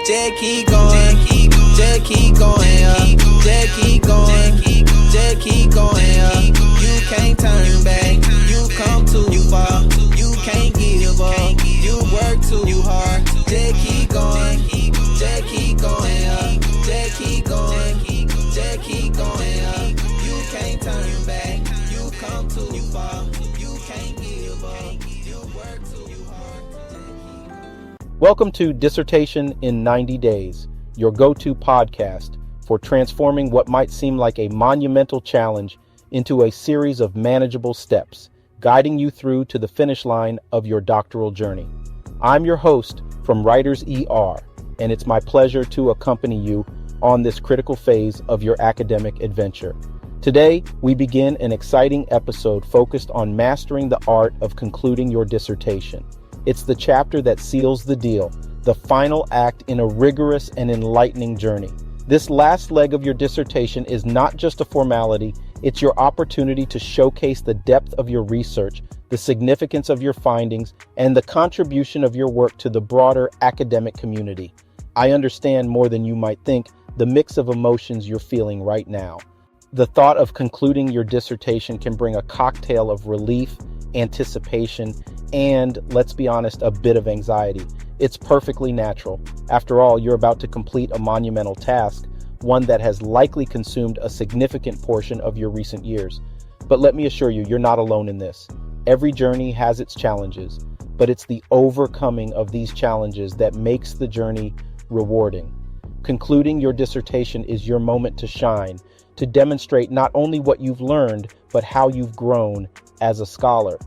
Just keep going, just keep going, just keep going, just keep going, you can't turn back, you come too far, you can't give up, you work too hard, just keep going, just keep going, just keep going, just keep going, you can't turn back, you come too far, you can't give up, you work too hard. Welcome to Dissertation in 90 Days, your go-to podcast for transforming what might seem like a monumental challenge into a series of manageable steps, guiding you through to the finish line of your doctoral journey. I'm your host from WritersER, and it's my pleasure to accompany you on this critical phase of your academic adventure. Today, we begin an exciting episode focused on mastering the art of concluding your dissertation. It's the chapter that seals the deal, the final act in a rigorous and enlightening journey. This last leg of your dissertation is not just a formality, it's your opportunity to showcase the depth of your research, the significance of your findings, and the contribution of your work to the broader academic community. I understand more than you might think the mix of emotions you're feeling right now. The thought of concluding your dissertation can bring a cocktail of relief, anticipation, and, let's be honest, a bit of anxiety. It's perfectly natural. After all, you're about to complete a monumental task, one that has likely consumed a significant portion of your recent years. But let me assure you, you're not alone in this. Every journey has its challenges, but it's the overcoming of these challenges that makes the journey rewarding. Concluding your dissertation is your moment to shine, to demonstrate not only what you've learned, but how you've grown as a scholar.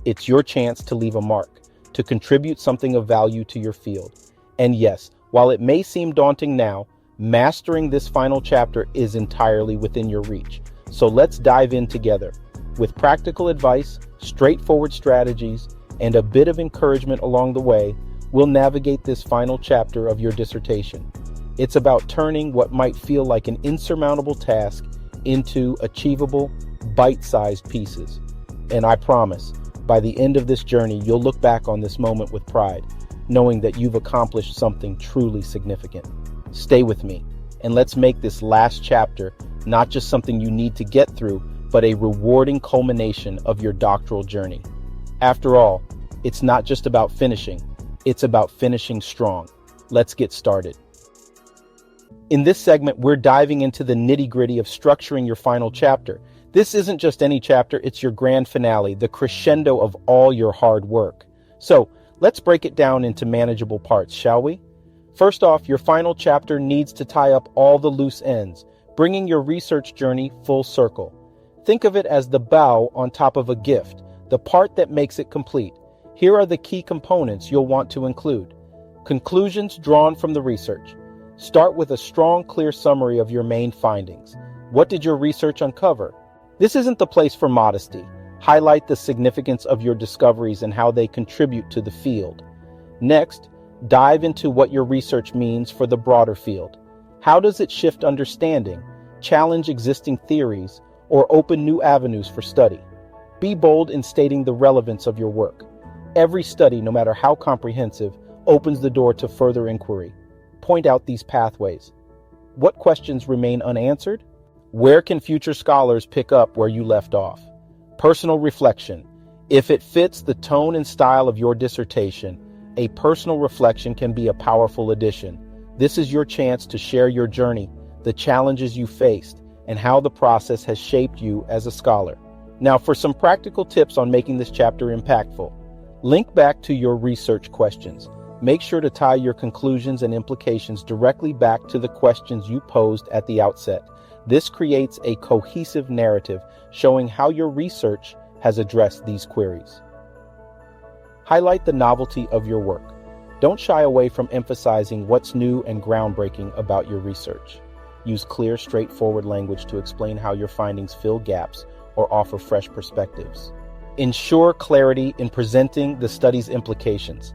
It's your chance to leave a mark, to contribute something of value to your field. And yes, while it may seem daunting now, mastering this final chapter is entirely within your reach. So let's dive in together. With practical advice, straightforward strategies, and a bit of encouragement along the way, we'll navigate this final chapter of your dissertation. It's about turning what might feel like an insurmountable task into achievable, bite-sized pieces. And I promise, by the end of this journey, you'll look back on this moment with pride, knowing that you've accomplished something truly significant. Stay with me, and let's make this last chapter not just something you need to get through, but a rewarding culmination of your doctoral journey. After all, it's not just about finishing, it's about finishing strong. Let's get started. In this segment, we're diving into the nitty-gritty of structuring your final chapter. This isn't just any chapter, it's your grand finale, the crescendo of all your hard work. So, let's break it down into manageable parts, shall we? First off, your final chapter needs to tie up all the loose ends, bringing your research journey full circle. Think of it as the bow on top of a gift, the part that makes it complete. Here are the key components you'll want to include. Conclusions drawn from the research. Start with a strong, clear summary of your main findings. What did your research uncover? This isn't the place for modesty. Highlight the significance of your discoveries and how they contribute to the field. Next, dive into what your research means for the broader field. How does it shift understanding, challenge existing theories, or open new avenues for study? Be bold in stating the relevance of your work. Every study, no matter how comprehensive, opens the door to further inquiry. Point out these pathways. What questions remain unanswered? Where can future scholars pick up where you left off? Personal reflection. If it fits the tone and style of your dissertation, a personal reflection can be a powerful addition. This is your chance to share your journey, the challenges you faced, and how the process has shaped you as a scholar. Now, for some practical tips on making this chapter impactful, link back to your research questions. Make sure to tie your conclusions and implications directly back to the questions you posed at the outset. This creates a cohesive narrative showing how your research has addressed these queries. Highlight the novelty of your work. Don't shy away from emphasizing what's new and groundbreaking about your research. Use clear, straightforward language to explain how your findings fill gaps or offer fresh perspectives. Ensure clarity in presenting the study's implications.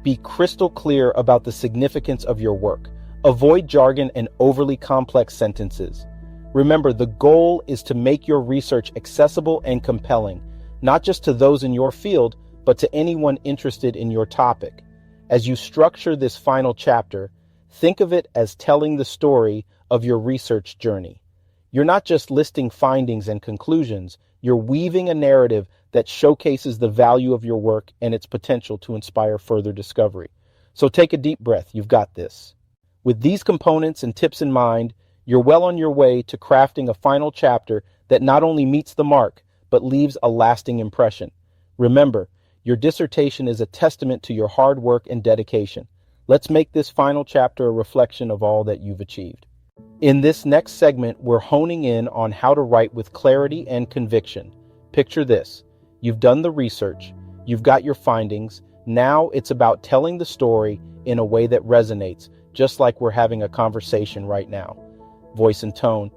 Be crystal clear about the significance of your work. Avoid jargon and overly complex sentences. Remember, the goal is to make your research accessible and compelling, not just to those in your field, but to anyone interested in your topic. As you structure this final chapter, Think of it as telling the story of your research journey. You're not just listing findings and conclusions, you're weaving a narrative that showcases the value of your work and its potential to inspire further discovery. So take a deep breath, you've got this. With these components and tips in mind, you're well on your way to crafting a final chapter that not only meets the mark, but leaves a lasting impression. Remember, your dissertation is a testament to your hard work and dedication. Let's make this final chapter a reflection of all that you've achieved. In this next segment, we're honing in on how to write with clarity and conviction. Picture this. You've done the research, you've got your findings. Now it's about telling the story in a way that resonates, just like we're having a conversation right now. Voice and tone.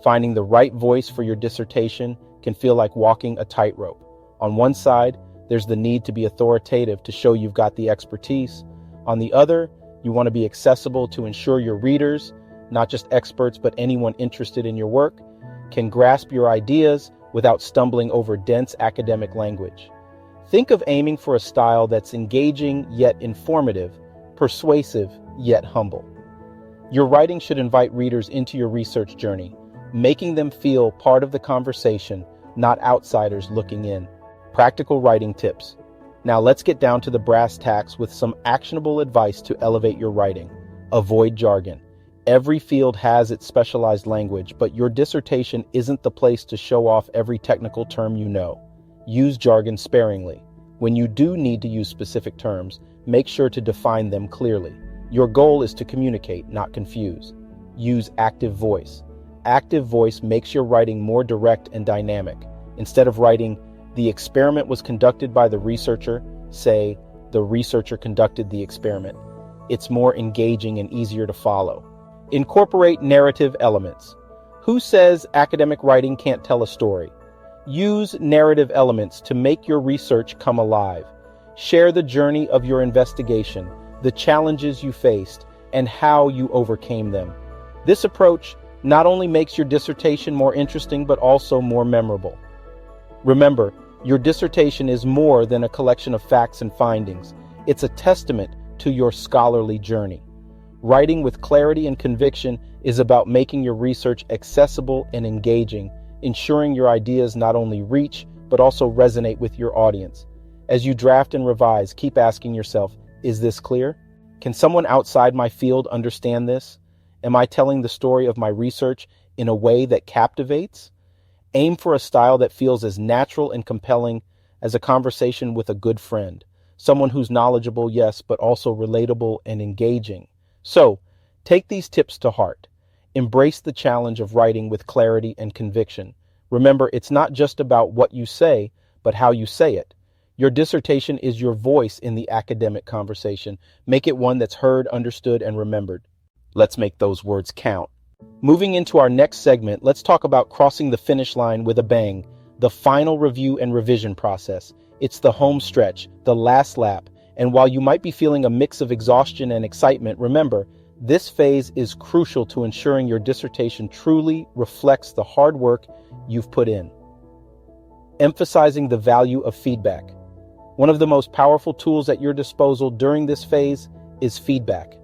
Finding the right voice for your dissertation can feel like walking a tightrope. On one side, there's the need to be authoritative to show you've got the expertise. On the other, you want to be accessible to ensure your readers, not just experts, but anyone interested in your work, can grasp your ideas without stumbling over dense academic language. Think of aiming for a style that's engaging yet informative, persuasive yet humble. Your writing should invite readers into your research journey, making them feel part of the conversation, not outsiders looking in. Practical writing tips. Now let's get down to the brass tacks with some actionable advice to elevate your writing. Avoid jargon. Every field has its specialized language, but your dissertation isn't the place to show off every technical term you know. Use jargon sparingly. When you do need to use specific terms, make sure to define them clearly. Your goal is to communicate, not confuse. Use active voice. Active voice makes your writing more direct and dynamic. Instead of writing, "The experiment was conducted by the researcher," say, "The researcher conducted the experiment." It's more engaging and easier to follow. Incorporate narrative elements. Who says academic writing can't tell a story? Use narrative elements to make your research come alive. Share the journey of your investigation, the challenges you faced, and how you overcame them. This approach not only makes your dissertation more interesting, but also more memorable. Remember, your dissertation is more than a collection of facts and findings. It's a testament to your scholarly journey. Writing with clarity and conviction is about making your research accessible and engaging, ensuring your ideas not only reach, but also resonate with your audience. As you draft and revise, keep asking yourself, is this clear? Can someone outside my field understand this? Am I telling the story of my research in a way that captivates? Aim for a style that feels as natural and compelling as a conversation with a good friend, someone who's knowledgeable, yes, but also relatable and engaging. So, take these tips to heart. Embrace the challenge of writing with clarity and conviction. Remember, it's not just about what you say, but how you say it. Your dissertation is your voice in the academic conversation. Make it one that's heard, understood, and remembered. Let's make those words count. Moving into our next segment, let's talk about crossing the finish line with a bang, the final review and revision process. It's the home stretch, the last lap. And while you might be feeling a mix of exhaustion and excitement, remember, this phase is crucial to ensuring your dissertation truly reflects the hard work you've put in. Emphasizing the value of feedback. One of the most powerful tools at your disposal during this phase is feedback.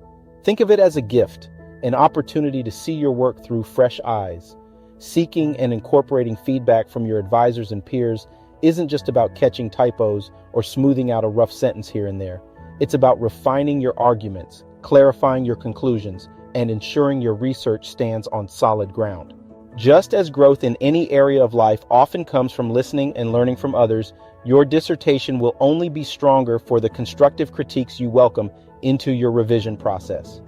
Think of it as a gift, an opportunity to see your work through fresh eyes. Seeking and incorporating feedback from your advisors and peers isn't just about catching typos or smoothing out a rough sentence here and there. It's about refining your arguments, clarifying your conclusions, and ensuring your research stands on solid ground. Just as growth in any area of life often comes from listening and learning from others, your dissertation will only be stronger for the constructive critiques you welcome into your revision process.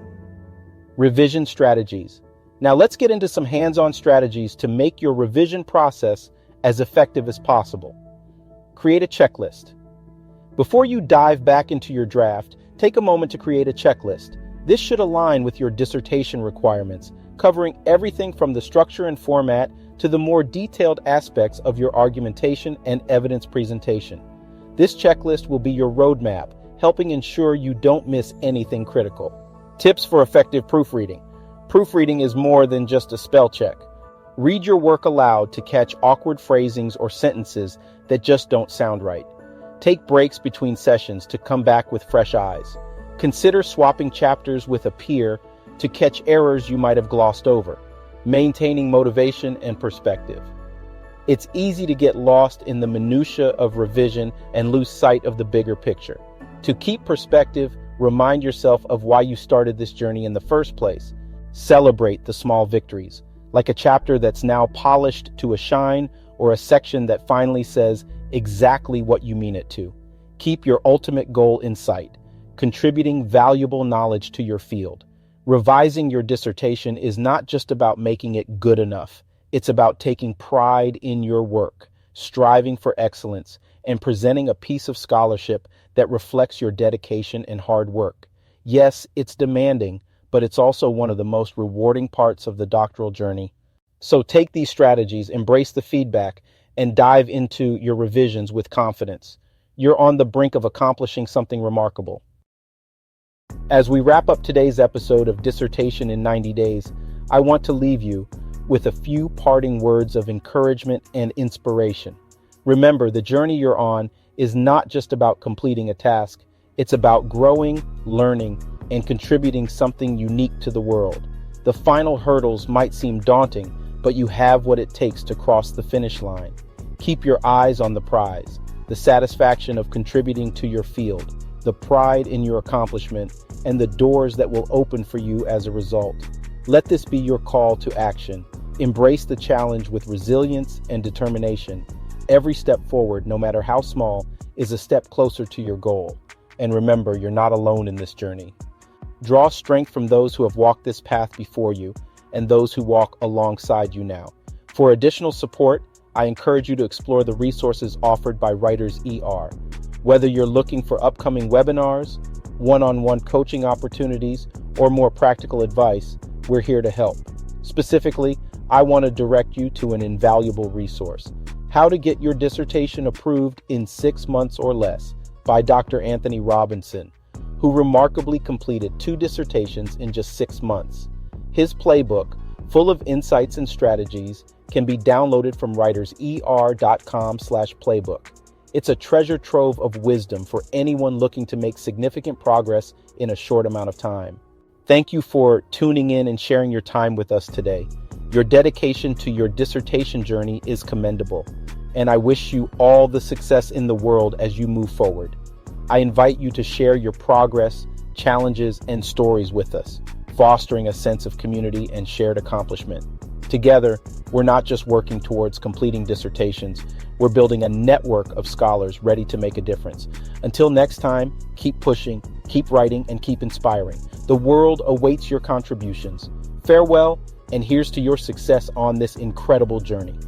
Revision strategies. Now let's get into some hands-on strategies to make your revision process as effective as possible. Create a checklist. Before you dive back into your draft, take a moment to create a checklist. This should align with your dissertation requirements, covering everything from the structure and format to the more detailed aspects of your argumentation and evidence presentation. This checklist will be your roadmap, helping ensure you don't miss anything critical. Tips for effective proofreading. Proofreading is more than just a spell check. Read your work aloud to catch awkward phrasings or sentences that just don't sound right. Take breaks between sessions to come back with fresh eyes. Consider swapping chapters with a peer to catch errors you might have glossed over, maintaining motivation and perspective. It's easy to get lost in the minutia of revision and lose sight of the bigger picture. To keep perspective, remind yourself of why you started this journey in the first place. Celebrate the small victories, like a chapter that's now polished to a shine or a section that finally says exactly what you mean it to. Keep your ultimate goal in sight, contributing valuable knowledge to your field. Revising your dissertation is not just about making it good enough. It's about taking pride in your work, striving for excellence, and presenting a piece of scholarship that reflects your dedication and hard work. Yes, it's demanding, but it's also one of the most rewarding parts of the doctoral journey. So take these strategies, embrace the feedback, and dive into your revisions with confidence. You're on the brink of accomplishing something remarkable. As we wrap up today's episode of Dissertation in 90 Days, I want to leave you with a few parting words of encouragement and inspiration. Remember, the journey you're on is not just about completing a task. It's about growing, learning, and contributing something unique to the world. The final hurdles might seem daunting, but you have what it takes to cross the finish line. Keep your eyes on the prize, the satisfaction of contributing to your field, the pride in your accomplishment, and the doors that will open for you as a result. Let this be your call to action. Embrace the challenge with resilience and determination. Every step forward, no matter how small, is a step closer to your goal. And remember, you're not alone in this journey. Draw strength from those who have walked this path before you and those who walk alongside you now. For additional support, I encourage you to explore the resources offered by WritersER. Whether you're looking for upcoming webinars, one-on-one coaching opportunities, or more practical advice, we're here to help. Specifically, I want to direct you to an invaluable resource, How to Get Your Dissertation Approved in 6 Months or Less by Dr. Anthony Robinson, who remarkably completed 2 dissertations in just 6 months. His playbook, full of insights and strategies, can be downloaded from writerser.com/playbook. It's a treasure trove of wisdom for anyone looking to make significant progress in a short amount of time. Thank you for tuning in and sharing your time with us today. Your dedication to your dissertation journey is commendable, and I wish you all the success in the world as you move forward. I invite you to share your progress, challenges, and stories with us, fostering a sense of community and shared accomplishment. Together, we're not just working towards completing dissertations, we're building a network of scholars ready to make a difference. Until next time, keep pushing, keep writing, and keep inspiring. The world awaits your contributions. Farewell, and here's to your success on this incredible journey.